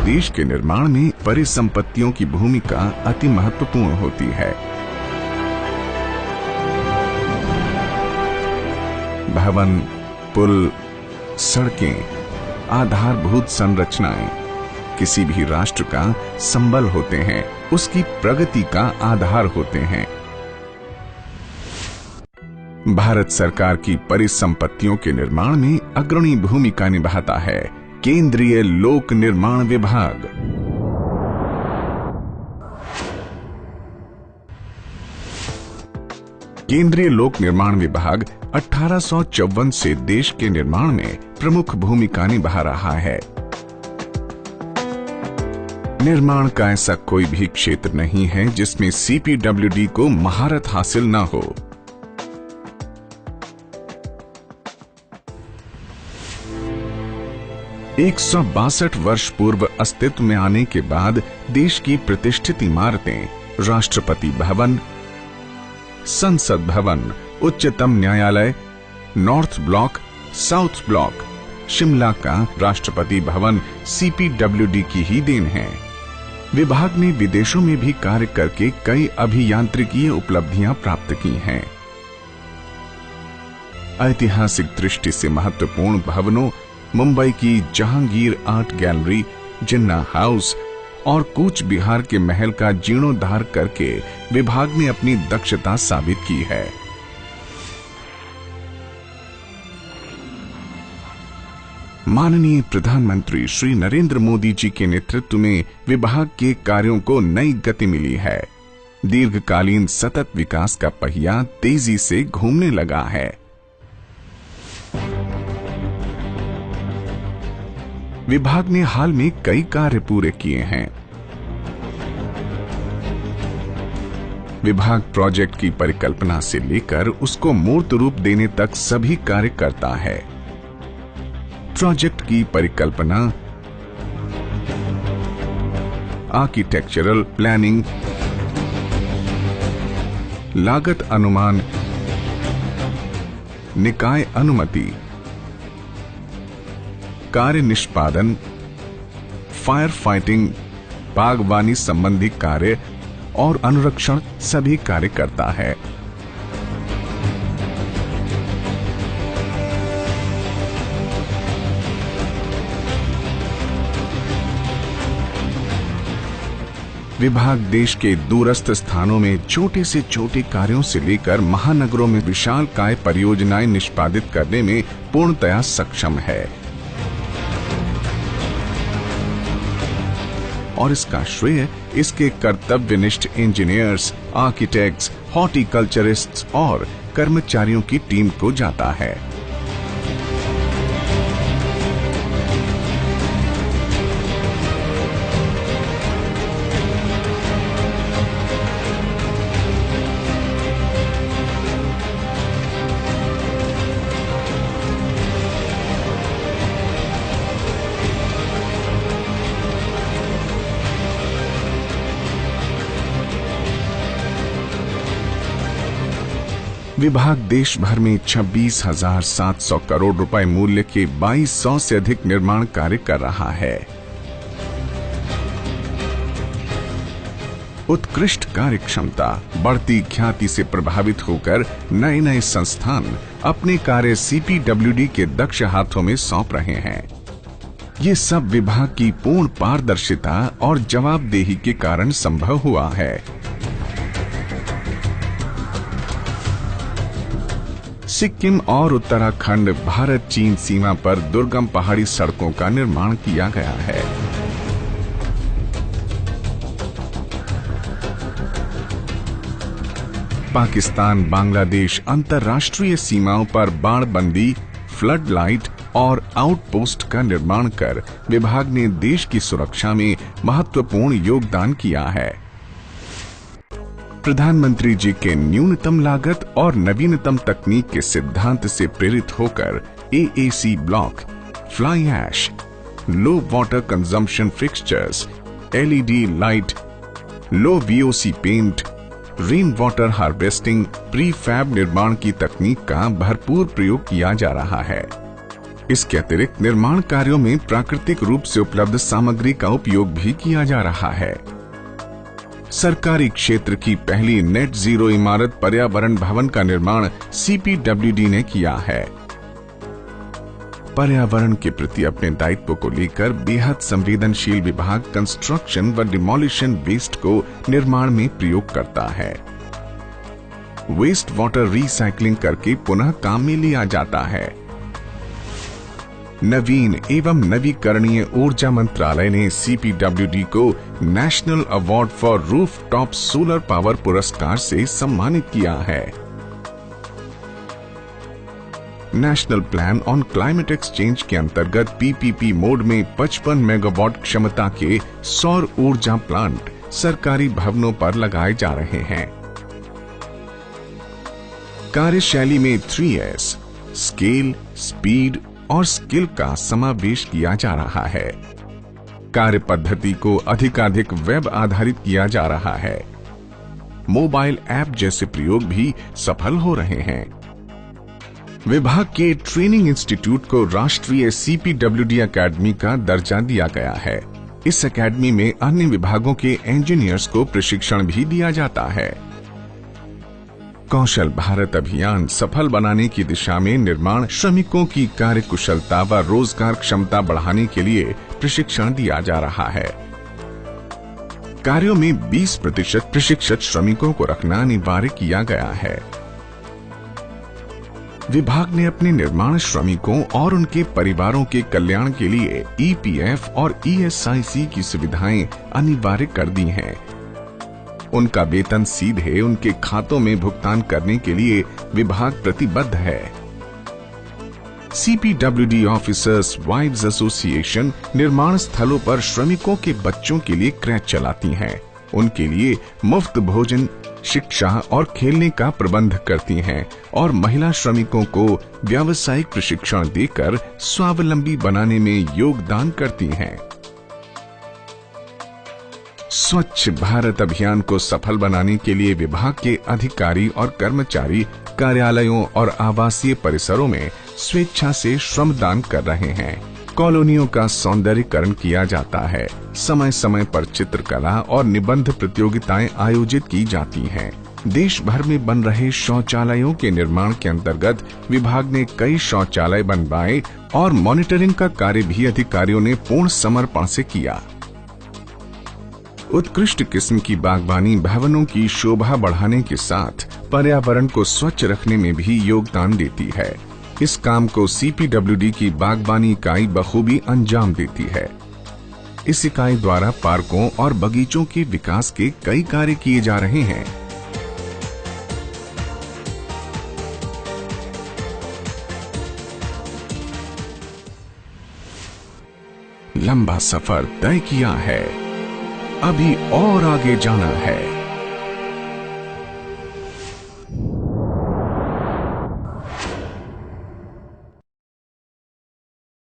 देश के निर्माण में परिसंपत्तियों की भूमिका अति महत्वपूर्ण होती है। भवन, पुल, सड़कें, आधारभूत संरचनाएं किसी भी राष्ट्र का संबल होते हैं, उसकी प्रगति का आधार होते हैं। भारत सरकार की परिसंपत्तियों के निर्माण में अग्रणी भूमिका निभाता है केंद्रीय लोक निर्माण विभाग। केंद्रीय लोक निर्माण विभाग 1854 से देश के निर्माण में प्रमुख भूमिका निभा रहा है। निर्माण का ऐसा कोई भी क्षेत्र नहीं है जिसमें सीपीडब्ल्यूडी को महारत हासिल न हो। एक 162 वर्ष पूर्व अस्तित्व में आने के बाद देश की प्रतिष्ठित इमारतें राष्ट्रपति भवन, संसद भवन, उच्चतम न्यायालय, north block, south block, Shimla का राष्ट्रपति भवन सीपीडब्ल्यूडी की ही देन है। विभाग ने विदेशों में भी कार्य करके कई अभियांत्रिकीय उपलब्धियां प्राप्त की हैं। ऐतिहासिक दृष्टि से महत्वपूर्ण भवनों मुंबई की जहांगीर आर्ट गैलरी, जिन्ना हाउस और कूच बिहार के महल का जीर्णोद्धार करके विभाग ने अपनी दक्षता साबित की है। माननीय प्रधानमंत्री श्री नरेंद्र मोदी जी के नेतृत्व में विभाग के कार्यों को नई गति मिली है। दीर्घकालीन सतत विकास का पहिया तेजी से घूमने लगा है। विभाग ने हाल में कई कार्य पूरे किए हैं। विभाग प्रोजेक्ट की परिकल्पना से लेकर उसको मूर्त रूप देने तक सभी कार्य करता है। प्रोजेक्ट की परिकल्पना, आर्किटेक्चरल प्लानिंग, लागत अनुमान, निकाय अनुमति, कार्य निष्पादन, फायर फाइटिंग, बागवानी संबंधी कार्य और अनुरक्षण सभी कार्य करता है। विभाग देश के दूरस्थ स्थानों में छोटे से छोटे कार्यों से लेकर महानगरों में विशालकाय परियोजनाएं निष्पादित करने में पूर्णतया सक्षम है और इसका श्रेय इसके कर्तव्यनिष्ठ इंजीनियर्स, आर्किटेक्ट्स, हॉर्टिकल्चरिस्ट्स और कर्मचारियों की टीम को जाता है। विभाग देश भर में 26,700 करोड़ रुपए मूल्य के 2200 से अधिक निर्माण कार्य कर रहा है। उत्कृष्ट कार्य क्षमता, बढ़ती ख्याति से प्रभावित होकर नए नए संस्थान अपने कार्य सीपीडब्ल्यूडी के दक्ष हाथों में सौंप रहे हैं। ये सब विभाग की पूर्ण पारदर्शिता और जवाबदेही के कारण संभव हुआ है। सिक्किम और उत्तराखंड भारत चीन सीमा पर दुर्गम पहाड़ी सड़कों का निर्माण किया गया है। पाकिस्तान बांग्लादेश अंतर्राष्ट्रीय सीमाओं पर बाड़बंदी, फ्लड लाइट और आउटपोस्ट का निर्माण कर विभाग ने देश की सुरक्षा में महत्वपूर्ण योगदान किया है। प्रधानमंत्री जी के न्यूनतम लागत और नवीनतम तकनीक के सिद्धांत से प्रेरित होकर AAC block, fly ash, low water consumption fixtures, LED light, low VOC paint, rain water harvesting, pre fab निर्माण की तकनीक का भरपूर प्रयोग किया जा रहा है। इसके अतिरिक्त निर्माण कार्यों में प्राकृतिक रूप से उपलब्ध सामग्री का उपयोग भी किया जा रहा है। सरकारी क्षेत्र की पहली नेट जीरो इमारत पर्यावरण भवन का निर्माण CPWD ने किया है। पर्यावरण के प्रति अपने दायित्व को लेकर बेहद संवेदनशील विभाग कंस्ट्रक्शन व डिमोलिशन वेस्ट को निर्माण में प्रयोग करता है। वेस्ट वाटर रिसाइकलिंग करके पुनः काम में लिया जाता है। नवीन एवं नवीकरणीय ऊर्जा मंत्रालय ने CPWD को national award for rooftop solar power पुरस्कार से सम्मानित किया है। National plan on climate exchange के अंतर्गत PPP मोड में 55 मेगावाट क्षमता के सौर ऊर्जा प्लांट सरकारी भवनों पर लगाए जा रहे हैं। कार्यशैली में 3S स्केल, स्पीड और स्किल का समावेश किया जा रहा है। कार्य पद्धति को अधिकाधिक वेब आधारित किया जा रहा है। मोबाइल ऐप जैसे प्रयोग भी सफल हो रहे हैं। विभाग के ट्रेनिंग इंस्टीट्यूट को राष्ट्रीय CPWD अकेडमी का दर्जा दिया गया है। इस अकेडमी में अन्य विभागों के इंजीनियर्स को प्रशिक्षण भी दिया जाता है। कौशल भारत अभियान सफल बनाने की दिशा में निर्माण श्रमिकों की कार्य कुशलता व रोजगार क्षमता बढ़ाने के लिए प्रशिक्षण दिया जा रहा है। कार्यों में 20% प्रशिक्षित श्रमिकों को रखना अनिवार्य किया गया है। विभाग ने अपने निर्माण श्रमिकों और उनके परिवारों के कल्याण के लिए EPF और ESIC की सुविधाएं अनिवार्य कर दी हैं। उनका वेतन सीधे उनके खातों में भुगतान करने के लिए विभाग प्रतिबद्ध है। CPWD ऑफिसर्स वाइव्स एसोसिएशन निर्माण स्थलों पर श्रमिकों के बच्चों के लिए क्रैच चलाती हैं। उनके लिए मुफ्त भोजन, शिक्षा और खेलने का प्रबंध करती हैं और महिला श्रमिकों को व्यावसायिक प्रशिक्षण देकर स्वावलंबी बनाने में योगदान करती हैं। स्वच्छ भारत अभियान को सफल बनाने के लिए विभाग के अधिकारी और कर्मचारी कार्यालयों और आवासीय परिसरों में स्वेच्छा से श्रमदान कर रहे हैं। कॉलोनियों का सौंदर्यीकरण किया जाता है। समय समय पर चित्रकला और निबंध प्रतियोगिताएं आयोजित की जाती हैं। देश भर में बन रहे शौचालयों के निर्माण के अंतर्गत विभाग ने कई शौचालय बनवाए और मॉनिटरिंग का कार्य भी अधिकारियों ने पूर्ण समर्पण से किया। उत्कृष्ट किस्म की बागवानी भवनों की शोभा बढ़ाने के साथ पर्यावरण को स्वच्छ रखने में भी योगदान देती है। इस काम को CPWD की बागवानी इकाई बखूबी अंजाम देती है। इस इकाई द्वारा पार्कों और बगीचों के विकास के कई कार्य किए जा रहे हैं। लंबा सफर तय किया है, अभी और आगे जाना है।